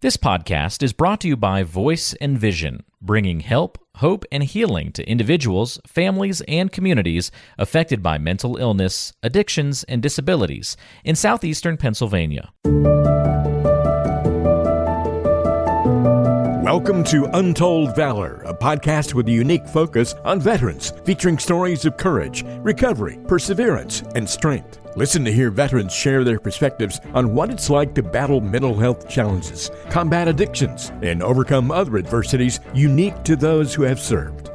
This podcast is brought to you by Voice and Vision, bringing help, hope, and healing to individuals, families, and communities affected by mental illness, addictions, and disabilities in southeastern Pennsylvania. Welcome to Untold Valor, a podcast with a unique focus on veterans, featuring stories of courage, recovery, perseverance, and strength. Listen to hear veterans share their perspectives on what it's like to battle mental health challenges, combat addictions, and overcome other adversities unique to those who have served.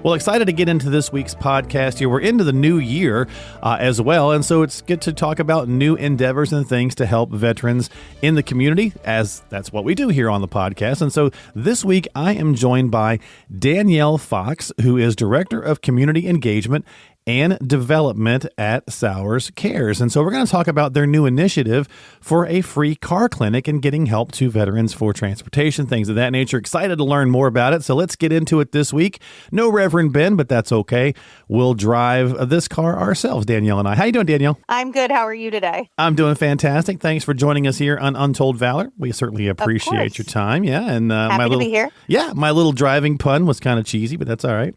Well, excited to get into this week's podcast here. We're into the new year as well, and so it's good to talk about new endeavors and things to help veterans in the community, as that's what we do here on the podcast. And so this week, I am joined by Danielle Fox, who is Director of Community Engagement and Development at Sauers Cares. And so we're going to talk about their new initiative for a free car clinic and getting help to veterans for transportation, things of that nature. Excited to learn more about it. So let's get into it this week. No Reverend Ben, but that's okay. We'll drive this car ourselves, Danielle and I. How you doing, Danielle? I'm good. How are you today? I'm doing fantastic. Thanks for joining us here on Untold Valor. We certainly appreciate your time. Yeah, and Happy to be here. Yeah, my little driving pun was kind of cheesy, but that's all right.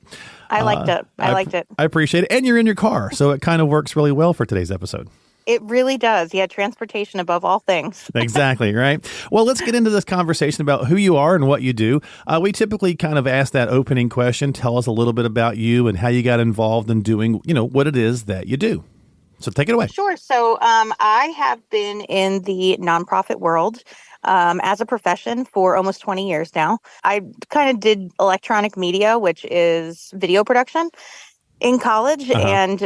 I liked it. I liked it. I appreciate it. And you're in your car, so it kind of works really well for today's episode. It really does. Yeah, transportation above all things. Exactly, right? Well, let's get into this conversation about who you are and what you do. We typically kind of ask that opening question. Tell us a little bit about you and how you got involved in doing, what it is that you do. So take it away. Sure. So I have been in the nonprofit world as a profession for almost 20 years now. I kind of did electronic media, which is video production, in college, and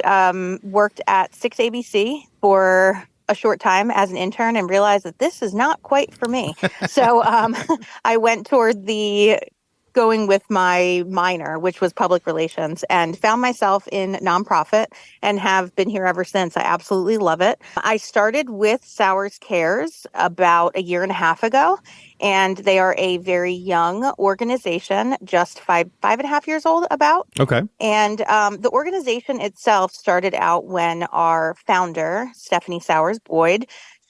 worked at 6 ABC for a short time as an intern and realized that this is not quite for me. So I went toward going with my minor, which was public relations, and found myself in nonprofit and have been here ever since. I absolutely love it. I started with Sauers Cares about a year and a half ago, and they are a very young organization, just five and a half years old about. Okay. And the organization itself started out when our founder, Stephanie Sauers Boyd,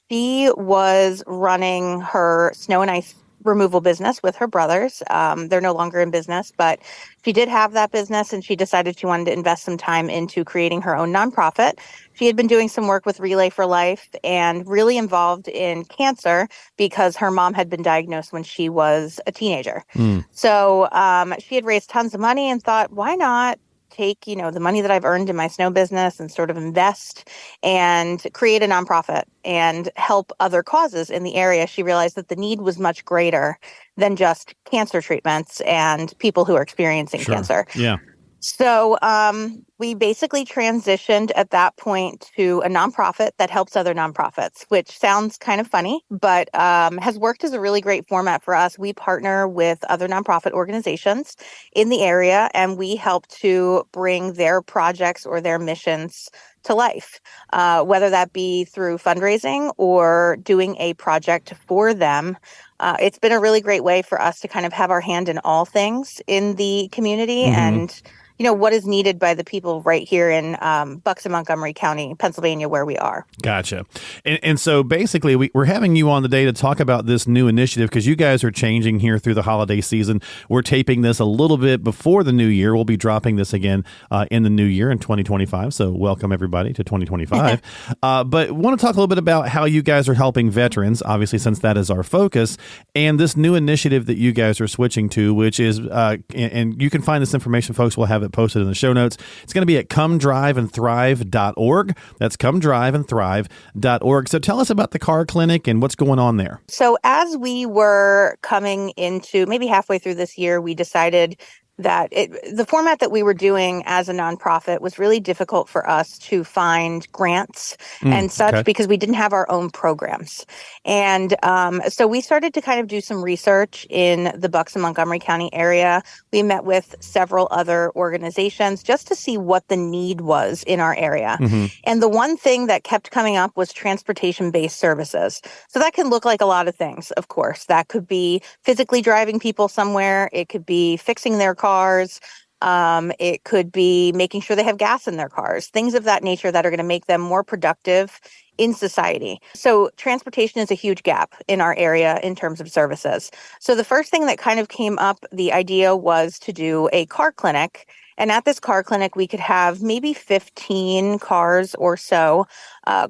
she was running her snow and ice removal business with her brothers. They're no longer in business, but she did have that business, and she decided she wanted to invest some time into creating her own nonprofit. She had been doing some work with Relay for Life and really involved in cancer because her mom had been diagnosed when she was a teenager. So she had raised tons of money and thought, why not take, the money that I've earned in my snow business and sort of invest and create a nonprofit and help other causes in the area. She realized that the need was much greater than just cancer treatments and people who are experiencing cancer. Yeah. So we basically transitioned at that point to a nonprofit that helps other nonprofits, which sounds kind of funny, but has worked as a really great format for us. We partner with other nonprofit organizations in the area, and we help to bring their projects or their missions to life, whether that be through fundraising or doing a project for them. It's been a really great way for us to kind of have our hand in all things in the community and what is needed by the people right here in Bucks and Montgomery County, Pennsylvania, where we are. Gotcha. And so basically, we're having you on today to talk about this new initiative because you guys are changing here through the holiday season. We're taping this a little bit before the new year. We'll be dropping this again in the new year in 2025. So welcome, everybody, to 2025. But want to talk a little bit about how you guys are helping veterans, obviously, since that is our focus, and this new initiative that you guys are switching to, which is, and you can find this information, folks. We'll have it posted in the show notes. It's going to be at comedriveandthrive.org. That's comedriveandthrive.org. So tell us about the car clinic and what's going on there. So as we were coming into maybe halfway through this year, we decided that the format that we were doing as a nonprofit was really difficult for us to find grants and such because we didn't have our own programs. And so we started to kind of do some research in the Bucks and Montgomery County area. We met with several other organizations just to see what the need was in our area. And the one thing that kept coming up was transportation-based services. So that can look like a lot of things, of course. That could be physically driving people somewhere. It could be fixing their cars. It could be making sure they have gas in their cars, things of that nature that are going to make them more productive in society. So transportation is a huge gap in our area in terms of services. So the first thing that kind of came up, the idea was to do a car clinic. And at this car clinic, we could have maybe 15 cars or so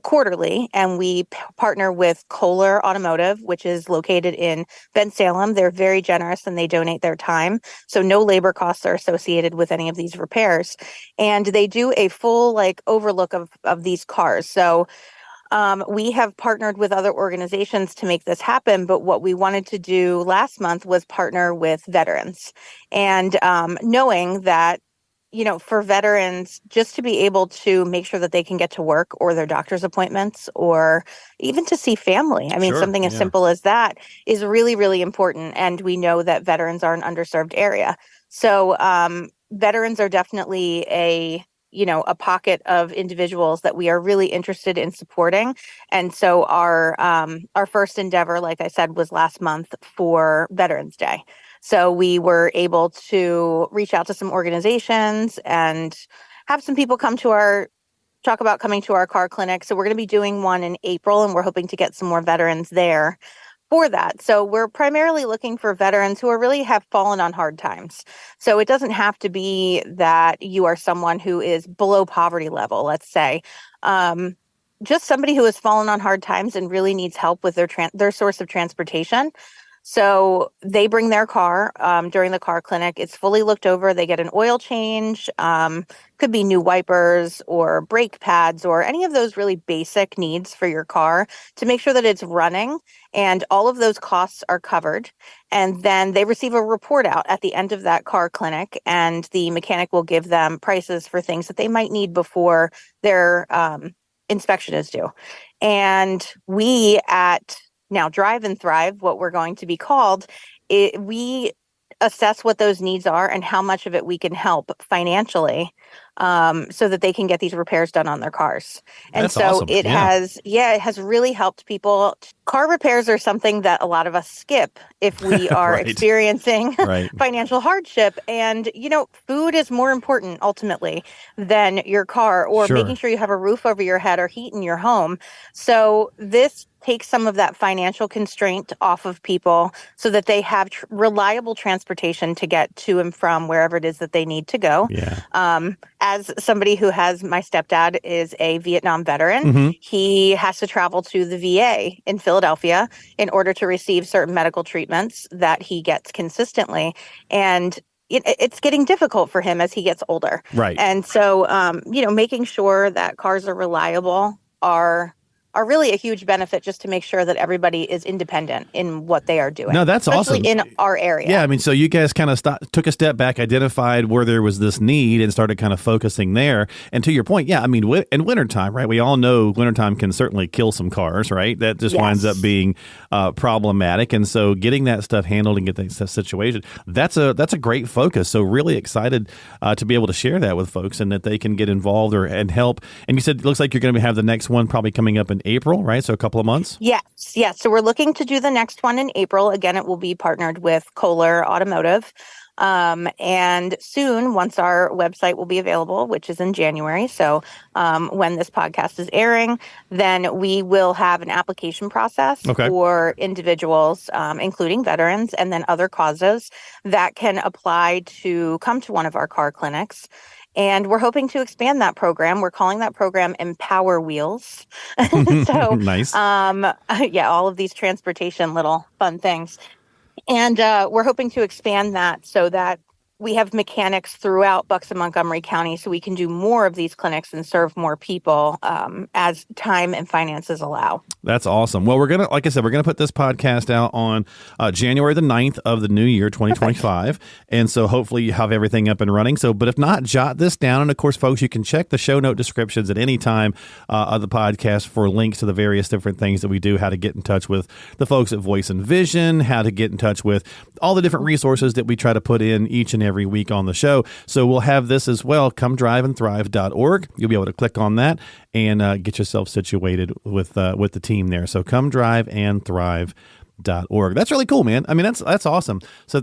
quarterly. And we partner with Kohler Automotive, which is located in Bensalem. They're very generous and they donate their time. So no labor costs are associated with any of these repairs. And they do a full overlook of these cars. So we have partnered with other organizations to make this happen, but what we wanted to do last month was partner with veterans. And knowing that, for veterans, just to be able to make sure that they can get to work or their doctor's appointments or even to see family. I mean, Sure, something as yeah. simple as that is really, really important. And we know that veterans are an underserved area. So veterans are definitely a pocket of individuals that we are really interested in supporting. And so our first endeavor, like I said, was last month for Veterans Day. So we were able to reach out to some organizations and have some people talk about coming to our car clinic. So we're going to be doing one in April, and we're hoping to get some more veterans there for that. So we're primarily looking for veterans who really have fallen on hard times. So it doesn't have to be that you are someone who is below poverty level, let's say. Just somebody who has fallen on hard times and really needs help with their source of transportation. So they bring their car during the car clinic. It's fully looked over. They get an oil change, could be new wipers or brake pads or any of those really basic needs for your car to make sure that it's running, and all of those costs are covered. And then they receive a report out at the end of that car clinic, and the mechanic will give them prices for things that they might need before their inspection is due. And we at now Drive and Thrive, what we're going to be called, we assess what those needs are and how much of it we can help financially so that they can get these repairs done on their cars. And That's so awesome. it has really helped people. Car repairs are something that a lot of us skip if we are Right. experiencing Right. financial hardship. And, food is more important ultimately than your car or Sure. making sure you have a roof over your head or heat in your home. So this takes some of that financial constraint off of people so that they have reliable transportation to get to and from wherever it is that they need to go. Yeah. As somebody who my stepdad is a Vietnam veteran, Mm-hmm. he has to travel to the VA in Philadelphia in order to receive certain medical treatments that he gets consistently. And it's getting difficult for him as he gets older. Right. And so, making sure that cars are reliable are really a huge benefit, just to make sure that everybody is independent in what they are doing. No, that's especially awesome. in our area. Yeah, I mean, so you guys kind of took a step back, identified where there was this need, and started kind of focusing there. And to your point, yeah, I mean, in wintertime, right? We all know wintertime can certainly kill some cars, right? That just winds up being problematic. And so getting that stuff handled and get that stuff situated, that's a great focus. So really excited to be able to share that with folks and that they can get involved and help. And you said it looks like you're going to have the next one probably coming up in April, right? So a couple of months? Yes. So we're looking to do the next one in April. Again, it will be partnered with Kohler Automotive. And soon, once our website will be available, which is in January. So when this podcast is airing, then we will have an application process for individuals, including veterans and then other causes that can apply to come to one of our car clinics. And we're hoping to expand that program. We're calling that program Empower Wheels. So nice. All of these transportation little fun things. And we're hoping to expand that so that we have mechanics throughout Bucks and Montgomery County so we can do more of these clinics and serve more people as time and finances allow. That's awesome. Well, like I said, we're going to put this podcast out on January the 9th of the new year, 2025. Perfect. And so hopefully you have everything up and running. So, but if not, jot this down. And of course, folks, you can check the show note descriptions at any time of the podcast for links to the various different things that we do, how to get in touch with the folks at Voice and Vision, how to get in touch with all the different resources that we try to put in each and every week on the show. So we'll have this as well, comedriveandthrive.org. You'll be able to click on that and get yourself situated with the team there. So comedriveandthrive.org. .org. That's really cool, man. I mean, that's awesome. So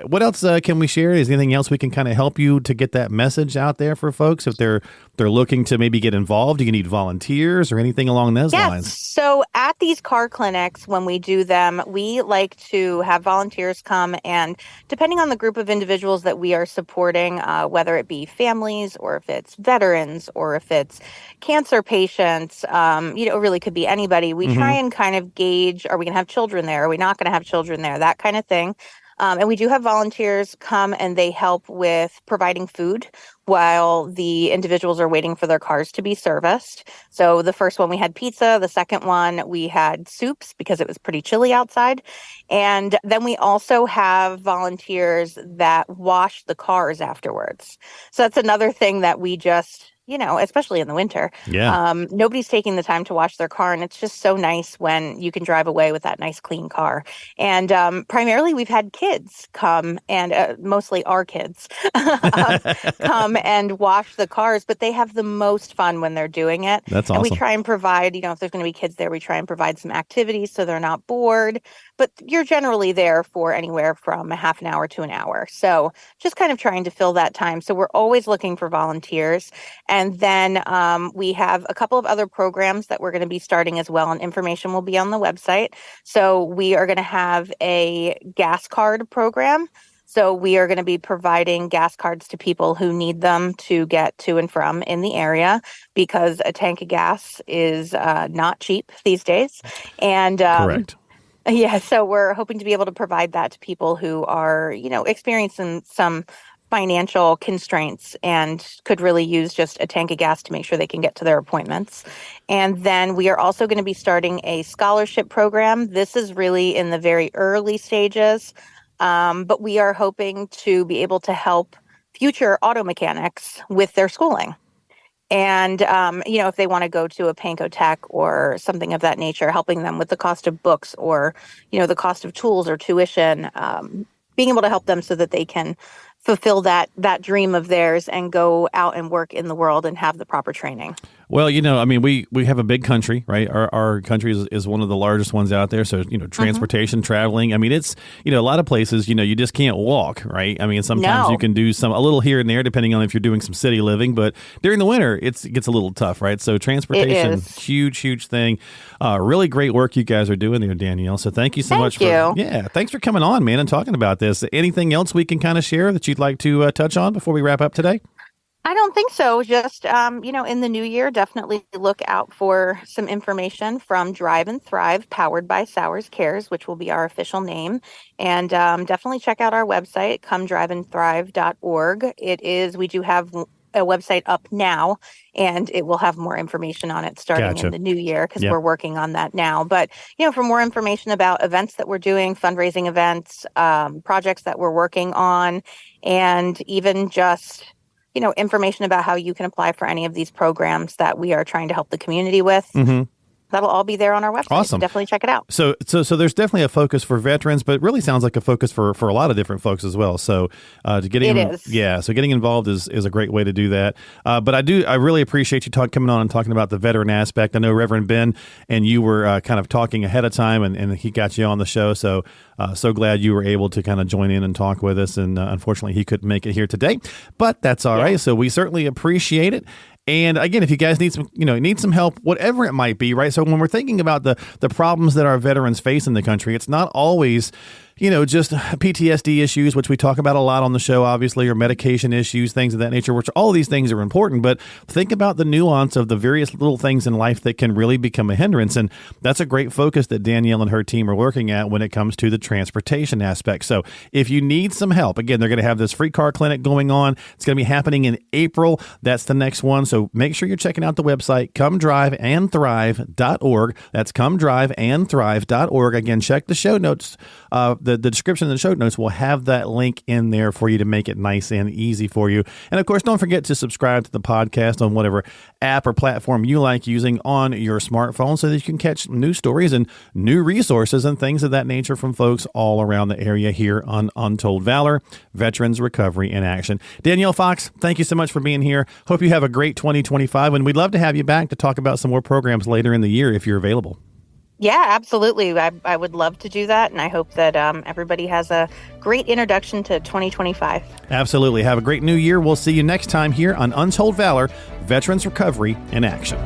what else can we share? Is there anything else we can kind of help you to get that message out there for folks if they're looking to maybe get involved? Do you need volunteers or anything along those lines? So at these car clinics, when we do them, we like to have volunteers come, and depending on the group of individuals that we are supporting, whether it be families or if it's veterans or if it's cancer patients, it really could be anybody. We try and kind of gauge, are we going to have children there? Are we not going to have children there? That kind of thing. And we do have volunteers come and they help with providing food while the individuals are waiting for their cars to be serviced. So the first one we had pizza. The second one we had soups because it was pretty chilly outside. And then we also have volunteers that wash the cars afterwards. So that's another thing that we just, especially in the winter. Yeah. Nobody's taking the time to wash their car. And it's just so nice when you can drive away with that nice, clean car. And primarily we've had kids come, and mostly our kids come and wash the cars, but they have the most fun when they're doing it. That's awesome. And we try and provide, if there's going to be kids there, we try and provide some activities so they're not bored. But you're generally there for anywhere from a half an hour to an hour. So just kind of trying to fill that time. So we're always looking for volunteers. And then we have a couple of other programs that we're going to be starting as well, and information will be on the website. So we are going to have a gas card program. So we are going to be providing gas cards to people who need them to get to and from in the area, because a tank of gas is not cheap these days. And correct. Yeah, so we're hoping to be able to provide that to people who are, experiencing some financial constraints and could really use just a tank of gas to make sure they can get to their appointments. And then we are also going to be starting a scholarship program. This is really in the very early stages, but we are hoping to be able to help future auto mechanics with their schooling. And, if they want to go to a Panko Tech or something of that nature, helping them with the cost of books or, the cost of tools or tuition, being able to help them so that they can fulfill that dream of theirs and go out and work in the world and have the proper training. Well, we have a big country, right? Our country is one of the largest ones out there. So, transportation, traveling. I mean, it's, a lot of places, you just can't walk, right? I mean, sometimes you can do a little here and there, depending on if you're doing some city living. But during the winter, it gets a little tough, right? So transportation, huge thing. Really great work you guys are doing there, Danielle. So thank you so much. Thanks for coming on, man, and talking about this. Anything else we can kind of share that you'd like to touch on before we wrap up today? I don't think so. Just, in the new year, definitely look out for some information from Drive and Thrive, powered by Sauers Cares, which will be our official name. And definitely check out our website, comedriveandthrive.org. We do have a website up now, and it will have more information on it starting in the new year, because we're working on that now. But, for more information about events that we're doing, fundraising events, projects that we're working on, and even just information about how you can apply for any of these programs that we are trying to help the community with. That'll all be there on our website. Awesome. So definitely check it out. So there's definitely a focus for veterans, but it really sounds like a focus for a lot of different folks as well. So so getting involved is a great way to do that. But I really appreciate you coming on and talking about the veteran aspect. I know Reverend Ben and you were kind of talking ahead of time, and he got you on the show. So glad you were able to kind of join in and talk with us. And unfortunately, he couldn't make it here today, but that's all right. So we certainly appreciate it. And again, if you guys need some help, whatever it might be, right? So when we're thinking about the problems that our veterans face in the country, it's not always just PTSD issues, which we talk about a lot on the show, obviously, or medication issues, things of that nature, which all of these things are important. But think about the nuance of the various little things in life that can really become a hindrance. And that's a great focus that Danielle and her team are working at when it comes to the transportation aspect. So if you need some help, again, they're going to have this free car clinic going on. It's going to be happening in April. That's the next one. So make sure you're checking out the website, comedriveandthrive.org. That's comedriveandthrive.org. Again, check the show notes. The description of the show notes will have that link in there for you to make it nice and easy for you. And of course, don't forget to subscribe to the podcast on whatever app or platform you like using on your smartphone, so that you can catch new stories and new resources and things of that nature from folks all around the area here on Untold Valor, Veterans Recovery in Action. Danielle Fox, thank you so much for being here. Hope you have a great 2025, and we'd love to have you back to talk about some more programs later in the year if you're available. Yeah, absolutely. I would love to do that. And I hope that everybody has a great introduction to 2025. Absolutely. Have a great new year. We'll see you next time here on Untold Valor, Veterans Recovery in Action.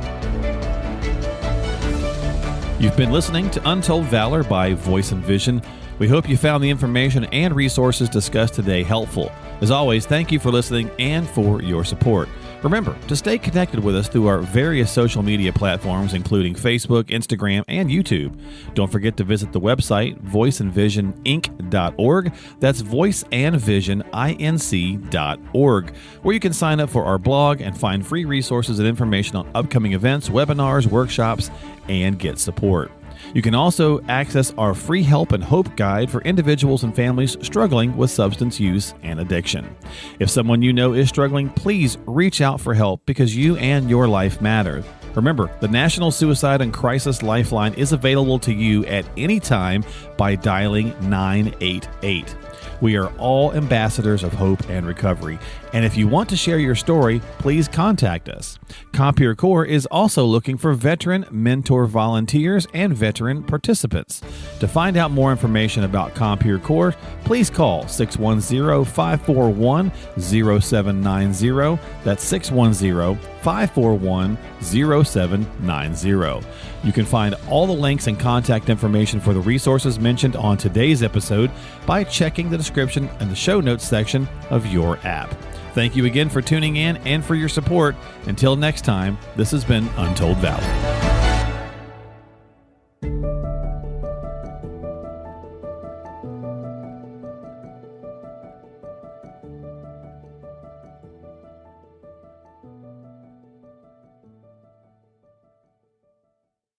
You've been listening to Untold Valor by Voice and Vision. We hope you found the information and resources discussed today helpful. As always, thank you for listening and for your support. Remember to stay connected with us through our various social media platforms, including Facebook, Instagram, and YouTube. Don't forget to visit the website, voiceandvisioninc.org. That's voiceandvisioninc.org, where you can sign up for our blog and find free resources and information on upcoming events, webinars, workshops, and get support. You can also access our free help and hope guide for individuals and families struggling with substance use and addiction. If someone you know is struggling, please reach out for help because you and your life matter. Remember, the National Suicide and Crisis Lifeline is available to you at any time by dialing 988. We are all ambassadors of hope and recovery, and if you want to share your story, please contact us. Compeer Corps is also looking for veteran mentor volunteers and veteran participants. To find out more information about Compeer Corps, please call 610-541-0790. That's 610-541-0790. You can find all the links and contact information for the resources mentioned on today's episode by checking the description and the show notes section of your app. Thank you again for tuning in and for your support. Until next time, this has been Untold Valor.